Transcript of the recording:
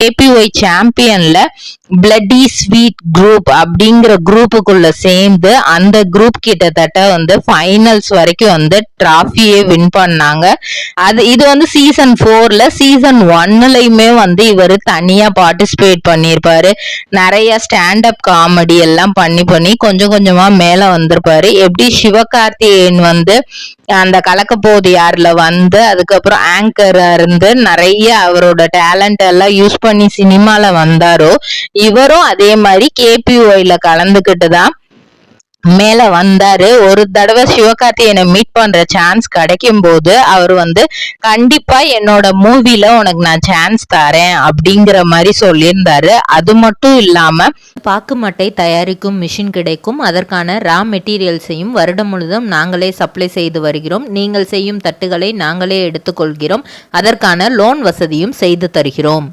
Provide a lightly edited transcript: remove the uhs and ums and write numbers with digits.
KPY சாம்பியன்ல bloody sweet group அப்படிங்கிற குரூப்புக்குள்ள சேர்ந்து அந்த குரூப் கிட்டத்தட்ட வந்து ஃபைனல்ஸ் வரைக்கும் வந்து டிராஃபியே வின் பண்ணாங்க. இது வந்து சீசன் 4ல சீசன் 1லயுமே வந்து இவர் தனியா பார்ட்டிசிபேட் பண்ணியிருப்பாரு. நிறைய ஸ்டாண்டப் காமெடி எல்லாம் பண்ணி கொஞ்சம் கொஞ்சமா மேல வந்திருப்பாரு. எப்படி சிவகார்த்திகேயன் வந்து அந்த கலக்கப்போது யாருல வந்து அதுக்கப்புறம் ஆங்கரா இருந்து நிறைய அவரோட டேலண்ட் எல்லாம் யூஸ் பண்ணி சினிமால வந்தாரோ, இவரும் அதே மாதிரி கேபிஒய்ல கலந்துகிட்டு தான் மேல வந்தாரு. ஒரு தடவை சிவகார்த்திகேயனை மீட் பண்ற சான்ஸ் கிடைக்கும் போது அவர் வந்து கண்டிப்பா என்னோட மூவில உனக்கு நான் சான்ஸ் தரேன் அப்படிங்கிற மாதிரி சொல்லியிருந்தாரு. அது மட்டும் இல்லாம பாக்கு மட்டை தயாரிக்கும் மிஷின் கிடைக்கும். அதற்கான ரா மெட்டீரியல்ஸையும் வருடம் முழுதும் நாங்களே சப்ளை செய்து வருகிறோம். நீங்கள் செய்யும் தட்டுகளை நாங்களே எடுத்துக்கொள்கிறோம். அதற்கான லோன் வசதியும் செய்து தருகிறோம்.